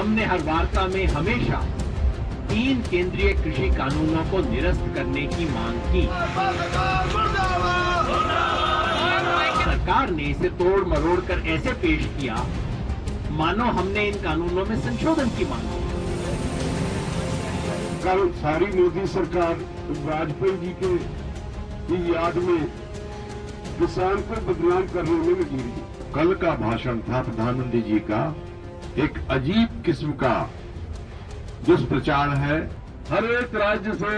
हमने हर वार्ता में हमेशा 3 केंद्रीय कृषि कानूनों को निरस्त करने की मांग की। सरकार ने इसे तोड़ मरोड़ कर ऐसे पेश किया मानो हमने इन कानूनों में संशोधन की मांग की। कल सारी मोदी सरकार वाजपेयी जी की याद में किसान को बदनाम करने में लगी रही। कल का भाषण था प्रधानमंत्री जी का एक अजीब किस्म का दुष्प्रचार है। हर एक राज्य से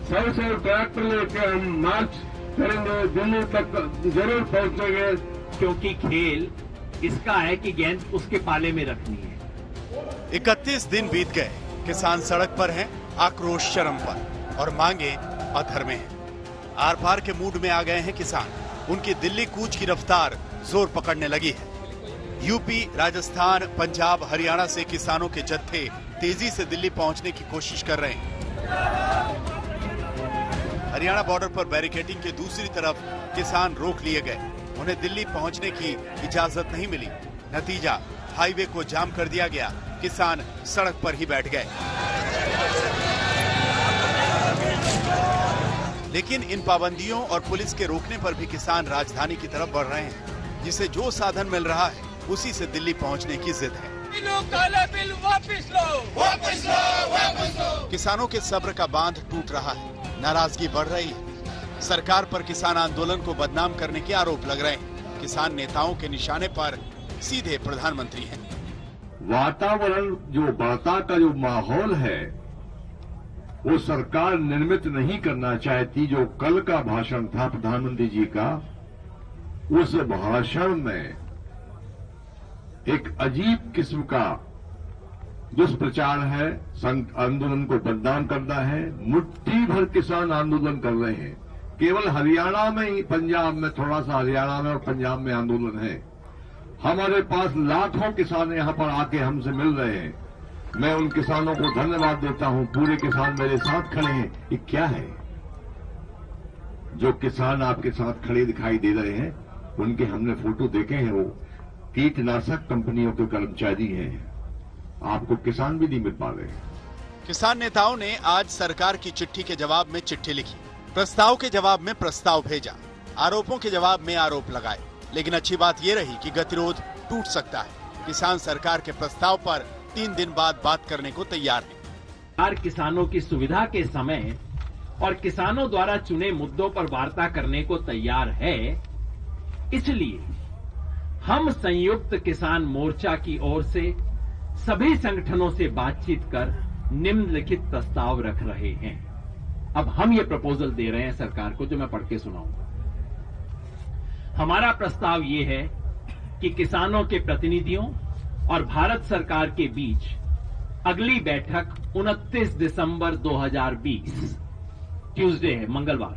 100 ट्रैक्टर लेके हम मार्च करेंगे, दिल्ली तक जरूर पहुंचेंगे, क्योंकि खेल इसका है कि गेंद उसके पाले में रखनी है। 31 दिन बीत गए, किसान सड़क पर हैं, आक्रोश चरम पर और मांगे अधर में हैं। आर पार के मूड में आ गए हैं किसान। उनकी दिल्ली कूच की रफ्तार जोर पकड़ने लगी है। यूपी, राजस्थान, पंजाब, हरियाणा से किसानों के जत्थे तेजी से दिल्ली पहुंचने की कोशिश कर रहे हैं। हरियाणा बॉर्डर पर बैरिकेडिंग के दूसरी तरफ किसान रोक लिए गए। उन्हें दिल्ली पहुंचने की इजाजत नहीं मिली। नतीजा, हाईवे को जाम कर दिया गया। किसान सड़क पर ही बैठ गए। लेकिन इन पाबंदियों और पुलिस के रोकने पर भी किसान राजधानी की तरफ बढ़ रहे हैं, जिसे जो साधन मिल रहा है उसी से दिल्ली पहुंचने की जिद है। काला बिल वापस लो, वापस लो, वापस लो। किसानों के सब्र का बांध टूट रहा है, नाराजगी बढ़ रही है। सरकार पर किसान आंदोलन को बदनाम करने के आरोप लग रहे हैं। किसान नेताओं के निशाने पर सीधे प्रधानमंत्री हैं। वातावरण जो वार्ता का जो माहौल है वो सरकार निर्मित नहीं करना चाहती। जो कल का भाषण था प्रधानमंत्री जी का, उस भाषण में एक अजीब किस्म का दुष्प्रचार है, आंदोलन को बदनाम करना है। मुट्ठी भर किसान आंदोलन कर रहे हैं। केवल हरियाणा में ही, पंजाब में थोड़ा सा हरियाणा में और पंजाब में आंदोलन है। हमारे पास लाखों किसान यहां पर आके हमसे मिल रहे हैं। मैं उन किसानों को धन्यवाद देता हूं। पूरे किसान मेरे साथ खड़े हैं। ये क्या है? जो किसान आपके साथ खड़े दिखाई दे रहे हैं, उनके हमने फोटो देखे हैं। वो कीटनाशक कंपनियों के कर्मचारी हैं। आपको किसान भी नहीं मिल पा रहे। किसान नेताओं ने आज सरकार की चिट्ठी के जवाब में चिट्ठी लिखी, प्रस्ताव के जवाब में प्रस्ताव भेजा, आरोपों के जवाब में आरोप लगाए। लेकिन अच्छी बात ये रही कि गतिरोध टूट सकता है। किसान सरकार के प्रस्ताव पर 3 दिन बाद बात करने को तैयार है। सरकार किसानों की सुविधा के समय और किसानों द्वारा चुने मुद्दों पर वार्ता करने को तैयार है। इसलिए हम संयुक्त किसान मोर्चा की ओर से सभी संगठनों से बातचीत कर निम्नलिखित प्रस्ताव रख रहे हैं। अब हम ये प्रपोजल दे रहे हैं सरकार को, जो मैं पढ़ के सुनाऊंगा। हमारा प्रस्ताव ये है कि किसानों के प्रतिनिधियों और भारत सरकार के बीच अगली बैठक 29 दिसंबर 2020 ट्यूसडे है, मंगलवार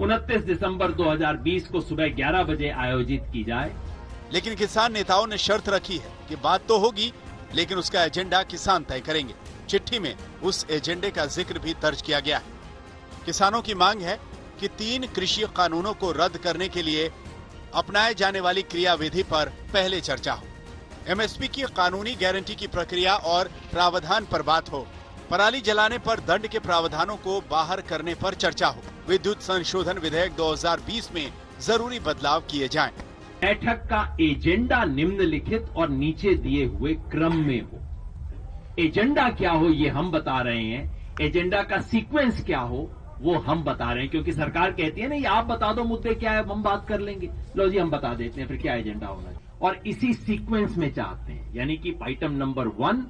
29 दिसंबर 2020 को सुबह 11 बजे आयोजित की जाए। लेकिन किसान नेताओं ने शर्त रखी है कि बात तो होगी, लेकिन उसका एजेंडा किसान तय करेंगे। चिट्ठी में उस एजेंडे का जिक्र भी दर्ज किया गया है। किसानों की मांग है कि 3 कृषि कानूनों को रद्द करने के लिए अपनाए जाने वाली क्रियाविधि पर पहले चर्चा हो। एमएसपी की कानूनी गारंटी की प्रक्रिया और प्रावधान पर बात हो। पराली जलाने पर दंड के प्रावधानों को बाहर करने पर चर्चा हो। विद्युत संशोधन विधेयक 2020 में जरूरी बदलाव किए जाएं। बैठक का एजेंडा निम्नलिखित और नीचे दिए हुए क्रम में हो। एजेंडा क्या हो ये हम बता रहे हैं, एजेंडा का सीक्वेंस क्या हो वो हम बता रहे हैं, क्योंकि सरकार कहती है ना, ये आप बता दो मुद्दे क्या है, हम बात कर लेंगे। लो जी, हम बता देते हैं फिर क्या एजेंडा होना है। और इसी सीक्वेंस में चाहते हैं, यानी कि आइटम नंबर 1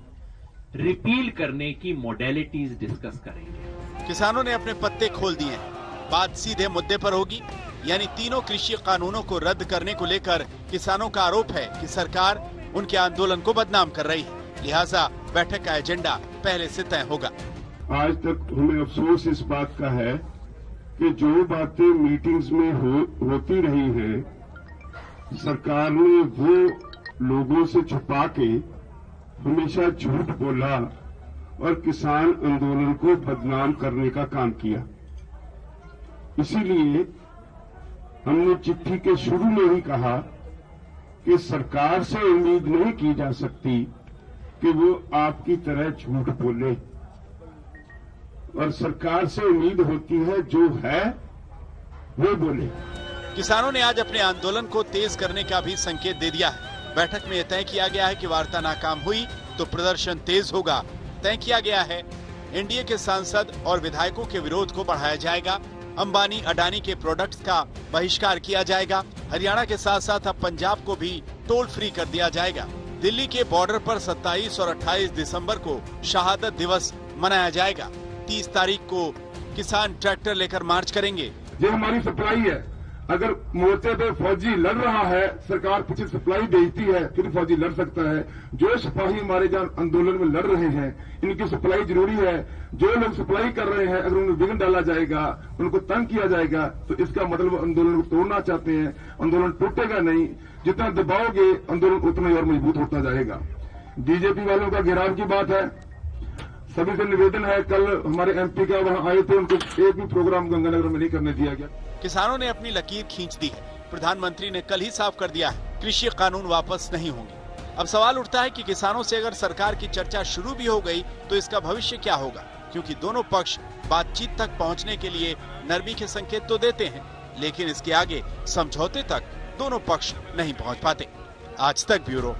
रिपील करने की मॉडलिटीज डिस्कस करेंगे। किसानों ने अपने पत्ते खोल दिए हैं। बात सीधे मुद्दे पर होगी, यानी तीनों कृषि कानूनों को रद्द करने को लेकर किसानों का आरोप है कि सरकार उनके आंदोलन को बदनाम कर रही है। लिहाजा बैठक का एजेंडा पहले से तय होगा। आज तक हमें अफसोस इस बात का है कि जो बातें मीटिंग्स में होती रही हैं, सरकार ने वो लोगों से छुपा के हमेशा झूठ बोला और किसान आंदोलन को बदनाम करने का काम किया। इसीलिए हमने चिट्ठी के शुरू में ही कहा कि सरकार से उम्मीद नहीं की जा सकती कि वो आपकी तरह झूठ बोले, और सरकार से उम्मीद होती है जो है वो बोले। किसानों ने आज अपने आंदोलन को तेज करने का भी संकेत दे दिया है। बैठक में यह तय किया गया है कि वार्ता नाकाम हुई तो प्रदर्शन तेज होगा। तय किया गया है एनडीए के सांसद और विधायकों के विरोध को बढ़ाया जाएगा। अंबानी अडानी के प्रोडक्ट्स का बहिष्कार किया जाएगा। हरियाणा के साथ साथ अब पंजाब को भी टोल फ्री कर दिया जाएगा। दिल्ली के बॉर्डर पर 27 और 28 दिसंबर को शहादत दिवस मनाया जाएगा। 30 तारीख को किसान ट्रैक्टर लेकर मार्च करेंगे। ये हमारी सप्लाई है। अगर मोर्चे पे फौजी लड़ रहा है, सरकार पीछे सप्लाई भेजती है, फिर फौजी लड़ सकता है। जो सिपाही हमारे जहां आंदोलन में लड़ रहे हैं, इनकी सप्लाई जरूरी है। जो लोग सप्लाई कर रहे हैं, अगर उन्हें विघ्न डाला जाएगा, उनको तंग किया जाएगा, तो इसका मतलब आंदोलन को तोड़ना चाहते हैं। आंदोलन टूटेगा नहीं। जितना दबाओगे आंदोलन उतना ही और मजबूत होता जाएगा। बीजेपी वालों का घेराव की बात है। सभी से निवेदन है, कल हमारे एमपी का वहां आए थे, उनको एक भी प्रोग्राम गंगानगर में नहीं करने दिया गया। किसानों ने अपनी लकीर खींच दी है। प्रधानमंत्री ने कल ही साफ कर दिया है, कृषि कानून वापस नहीं होंगे। अब सवाल उठता है कि किसानों से अगर सरकार की चर्चा शुरू भी हो गई तो इसका भविष्य क्या होगा, क्योंकि दोनों पक्ष बातचीत तक पहुंचने के लिए नरमी के संकेत तो देते हैं, लेकिन इसके आगे समझौते तक दोनों पक्ष नहीं पहुंच पाते। आज तक ब्यूरो।